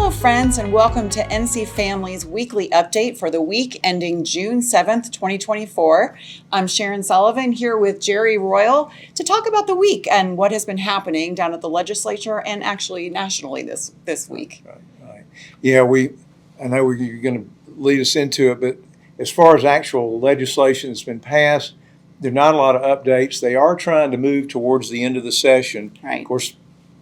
Hello, friends, and welcome to NC Family's weekly update for the week ending June 7th, 2024. I'm Sharon Sullivan here with Jerry Royal to talk about the week and what has been happening down at the legislature and actually nationally this week. Right. Yeah, I know you're going to lead us into it, but as far as actual legislation that's been passed, there are not a lot of updates. They are trying to move towards the end of the session. Right. Of course,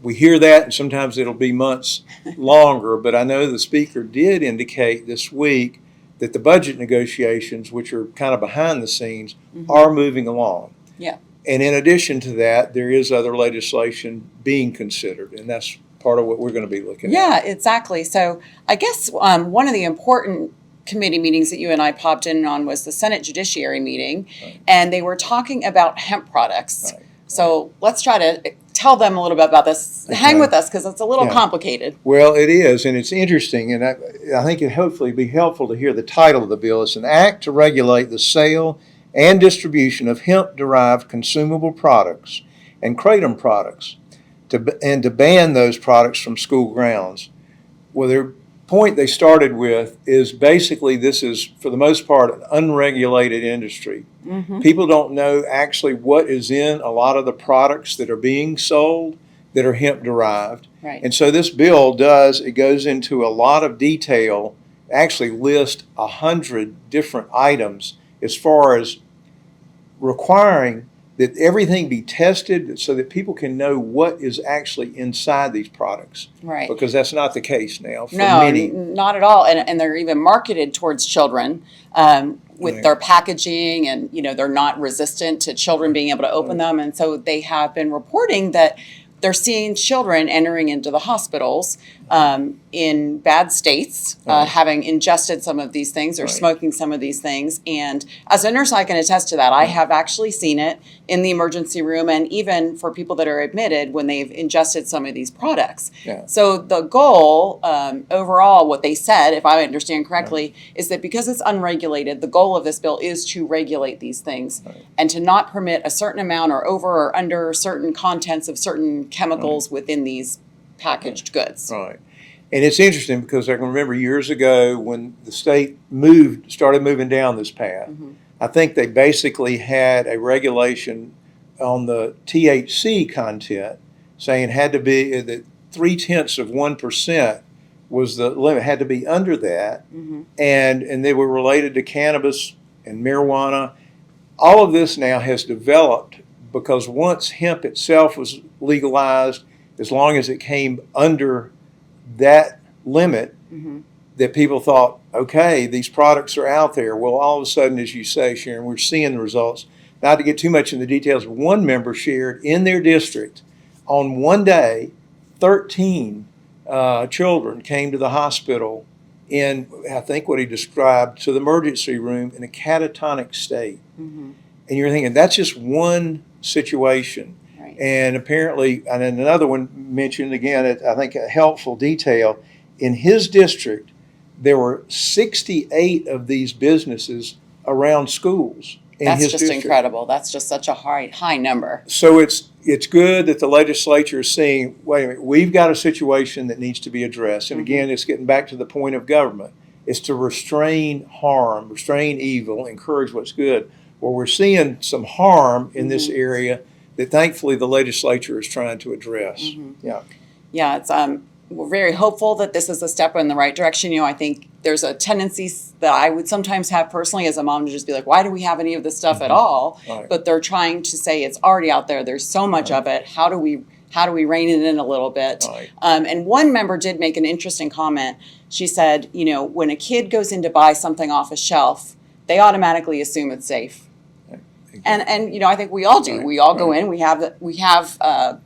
we hear that, and sometimes it'll be months longer, but I know the speaker did indicate this week that the budget negotiations, which are kind of behind the scenes, are moving along. Yeah. And in addition to that, there is other legislation being considered, and that's part of what we're going to be looking at. Yeah, exactly. So I guess one of the important committee meetings that you and I popped in on was the Senate Judiciary meeting, Right. and they were talking about hemp products. Right. So let's try to tell them a little bit about this. Okay. Hang with us because it's a little Yeah. complicated. Well, it is, and it's interesting, and I think it hopefully be helpful to hear the title of the bill. It's an act to regulate the sale and distribution of hemp-derived consumable products and kratom products, and to ban those products from school grounds. Well, their point they started with is basically this is, for the most part, an unregulated industry. People don't know actually what is in a lot of the products that are being sold that are hemp derived. Right. And so this bill goes into a lot of detail, actually list 100 different items as far as requiring that everything be tested so that people can know what is actually inside these products. Right. Because that's not the case now for No, many. not at all. And they're even marketed towards children with Right. their packaging, and they're not resistant to children being able to open them. And so they have been reporting that they're seeing children entering into the hospitals in bad states, having ingested some of these things or Right. smoking some of these things. And as a nurse, I can attest to that. I have actually seen it in the emergency room, and even for people that are admitted when they've ingested some of these products. Yeah. So the goal overall, what they said, if I understand correctly, is that because it's unregulated, the goal of this bill is to regulate these things and to not permit a certain amount or over or under certain contents of certain chemicals within these packaged goods. Right. And it's interesting because I can remember years ago when the state started moving down this path. I think they basically had a regulation on the THC content saying it had to be that 0.3% was the limit, had to be under that. And they were related to cannabis and marijuana. All of this now has developed because once hemp itself was legalized, as long as it came under that limit, that people thought, okay, these products are out there. Well, all of a sudden, as you say, Sharon, we're seeing the results. Not to get too much in the details, one member shared in their district on one day, 13 children came to the hospital in, I think what he described, to the emergency room in a catatonic state. And you're thinking, that's just one situation. Right. And apparently, and then another one mentioned again, I think a helpful detail, in his district, there were 68 of these businesses around schools in That's his just district. incredible. That's just such a high number. So it's good that the legislature is saying, wait a minute, we've got a situation that needs to be addressed. And again, it's getting back to the point of government. It's to restrain harm, restrain evil, encourage what's good. Well, we're seeing some harm in this area that thankfully the legislature is trying to address. Yeah, it's we're very hopeful that this is a step in the right direction. I think there's a tendency that I would sometimes have personally as a mom to just be like, why do we have any of this stuff at all? Right. But they're trying to say it's already out there. There's so much of it. How do we rein it in a little bit? Right. And one member did make an interesting comment. She said, when a kid goes in to buy something off a shelf, they automatically assume it's safe. And I think we all do. Right. We all go in. We have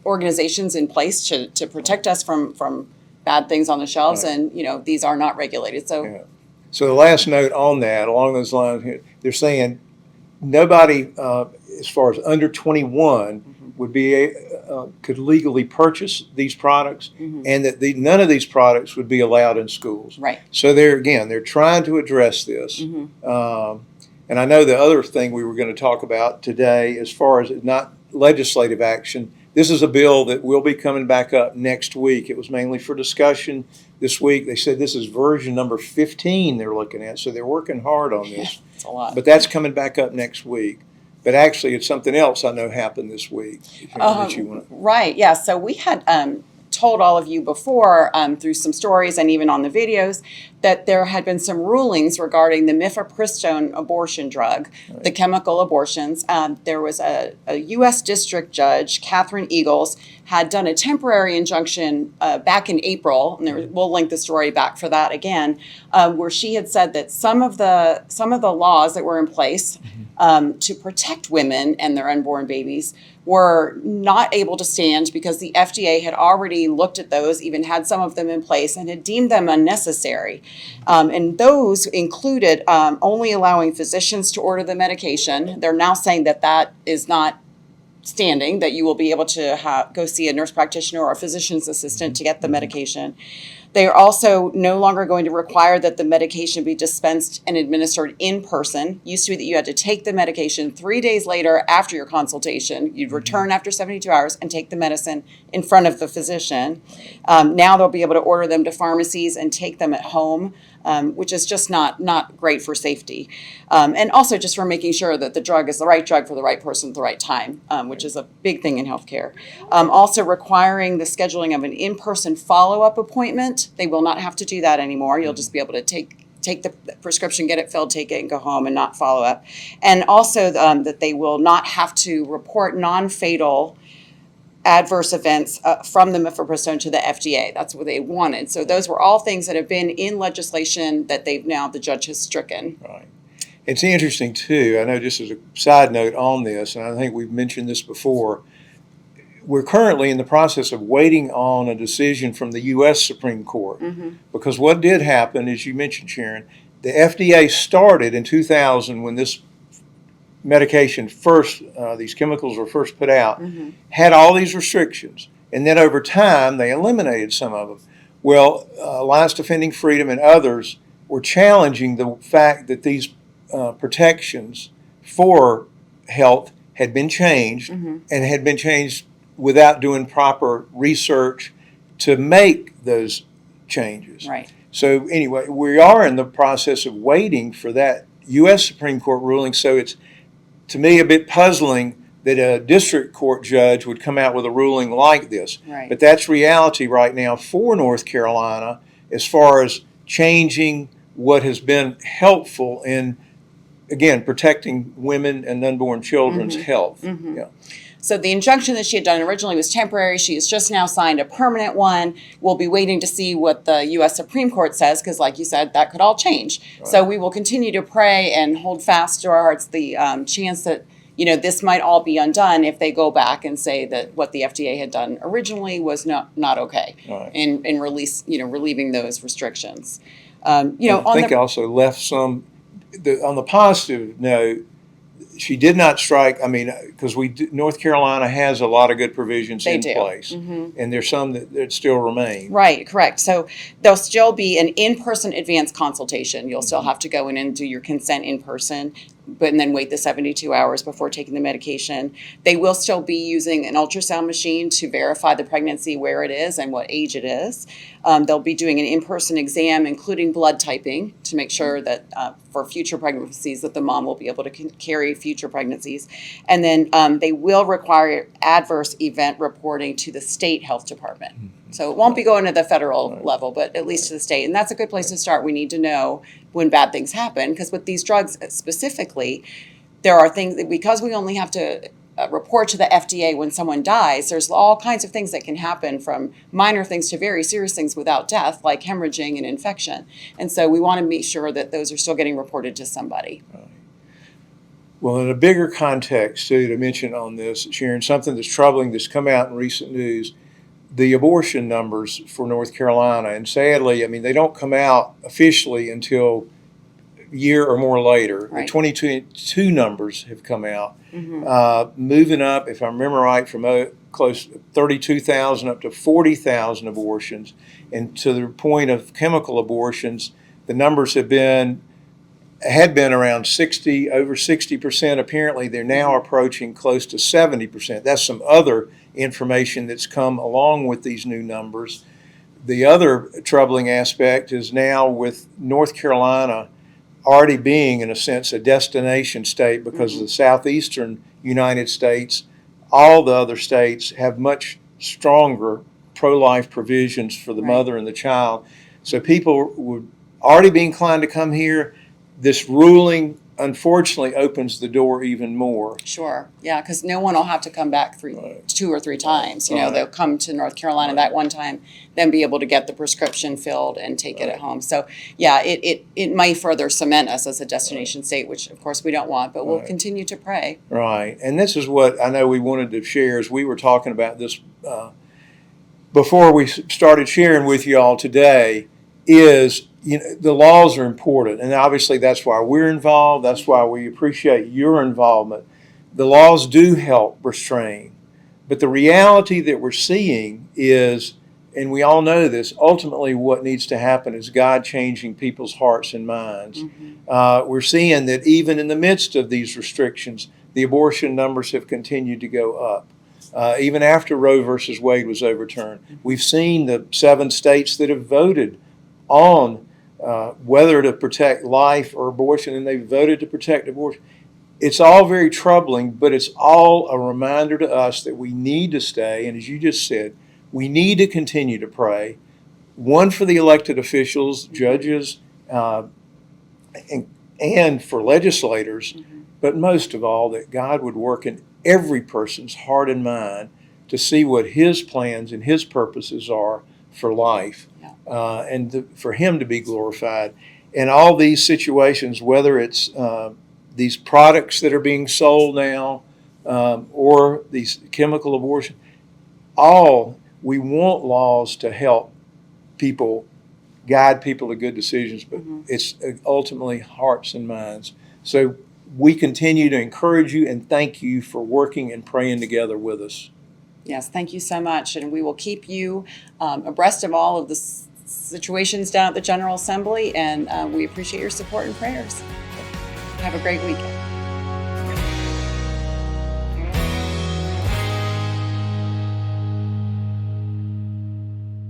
organizations in place to protect us from bad things on the shelves, and these are not regulated. So So the last note on that, along those lines, they're saying nobody, as far as under 21, would be could legally purchase these products, and that none of these products would be allowed in schools. Right. So they're trying to address this. And I know the other thing we were going to talk about today, as far as not legislative action, This is a bill that will be coming back up next week. It was mainly for discussion this week. They said this is version number 15 they're looking at, so they're working hard on this. It's a lot. But that's coming back up next week. But actually, it's something else I know happened this week. That you want to... Right, yeah. So we had told all of you before through some stories and even on the videos that there had been some rulings regarding the mifepristone abortion drug, the chemical abortions. There was a U.S. district judge, Catherine Eagles, had done a temporary injunction back in April, and we'll link the story back for that again, where she had said that some of the laws that were in place to protect women and their unborn babies were not able to stand because the FDA had already looked at those, even had some of them in place, and had deemed them unnecessary. And those included only allowing physicians to order the medication. They're now saying that that is not standing, that you will be able to go see a nurse practitioner or a physician's assistant to get the medication. They are also no longer going to require that the medication be dispensed and administered in person. Used to be that you had to take the medication 3 days later after your consultation. You'd return after 72 hours and take the medicine in front of the physician. Now they'll be able to order them to pharmacies and take them at home, which is just not great for safety. And also just for making sure that the drug is the right drug for the right person at the right time, which is a big thing in healthcare. Also requiring the scheduling of an in-person follow-up appointment. They will not have to do that anymore. You'll just be able to take the prescription, get it filled, take it, and go home and not follow up. And also that they will not have to report non-fatal adverse events from the mifepristone to the FDA. That's what they wanted. So those were all things that have been in legislation that the judge has stricken. Right. It's interesting too, I know just as a side note on this, and I think we've mentioned this before, we're currently in the process of waiting on a decision from the U.S. Supreme Court. Because what did happen, as you mentioned, Sharon, the FDA started in 2000 when this medication first, these chemicals were first put out, had all these restrictions. And then over time, they eliminated some of them. Well, Alliance Defending Freedom and others were challenging the fact that these protections for health had been changed and had been changed without doing proper research to make those changes. Right. So anyway, we are in the process of waiting for that U.S. Supreme Court ruling. So it's, to me, a bit puzzling that a district court judge would come out with a ruling like this. Right. But that's reality right now for North Carolina as far as changing what has been helpful in, again, protecting women and unborn children's health. Yeah. So the injunction that she had done originally was temporary. She has just now signed a permanent one. We'll be waiting to see what the U.S. Supreme Court says because, like you said, that could all change. Right. So we will continue to pray and hold fast to our hearts the chance that this might all be undone if they go back and say that what the FDA had done originally was not okay, right, in relieving those restrictions. I think also left some. On the positive note, she did not strike. I mean, because North Carolina has a lot of good provisions in place, and there's some that still remain. Right, correct. So there'll still be an in-person advanced consultation. You'll still have to go in and do your consent in person, and then wait the 72 hours before taking the medication. They will still be using an ultrasound machine to verify the pregnancy, where it is and what age it is. They'll be doing an in-person exam, including blood typing, to make sure that for future pregnancies that the mom will be able to carry future pregnancies. And then they will require adverse event reporting to the state health department. So it won't be going to the federal level, but at least to the state. And that's a good place to start. We need to know when bad things happen, because with these drugs specifically, there are things that, because we only have to report to the FDA when someone dies, there's all kinds of things that can happen, from minor things to very serious things without death, like hemorrhaging and infection. And so we want to make sure that those are still getting reported to somebody. Well, in a bigger context, too, to mention on this, Sharon, something that's troubling that's come out in recent news, the abortion numbers for North Carolina. And sadly, I mean, they don't come out officially until a year or more later. Right. The 2022 numbers have come out, moving up, if I remember right, from close to 32,000 up to 40,000 abortions. And to the point of chemical abortions, the numbers had been around 60, over 60%. Apparently, they're now approaching close to 70%. That's some other information that's come along with these new numbers. The other troubling aspect is now with North Carolina already being, in a sense, a destination state because of the southeastern United States. All the other states have much stronger pro-life provisions for the mother and the child. So people would already be inclined to come here. This ruling, unfortunately, opens the door even more. Sure. Yeah, because no one will have to come back two or three times. You know, they'll come to North Carolina that one time, then be able to get the prescription filled and take it at home. So, yeah, it might further cement us as a destination state, which, of course, we don't want, but we'll continue to pray. Right. And this is what I know we wanted to share as we were talking about this before we started sharing with you all today is, you know, the laws are important, and obviously that's why we're involved. That's why we appreciate your involvement. The laws do help restrain, but the reality that we're seeing is, and we all know this, ultimately what needs to happen is God changing people's hearts and minds. We're seeing that even in the midst of these restrictions, the abortion numbers have continued to go up. Even after Roe versus Wade was overturned, we've seen the 7 states that have voted on whether to protect life or abortion, and they voted to protect abortion. It's all very troubling, but it's all a reminder to us that we need to stay, and as you just said, we need to continue to pray, one for the elected officials, judges, and for legislators, but most of all, that God would work in every person's heart and mind to see what His plans and His purposes are for life. And for Him to be glorified. In all these situations, whether it's these products that are being sold now or these chemical abortion, we want laws to help people, guide people to good decisions, but it's ultimately hearts and minds. So we continue to encourage you and thank you for working and praying together with us. Yes, thank you so much, and we will keep you abreast of all of the situations down at the General Assembly, and we appreciate your support and prayers. Have a great weekend.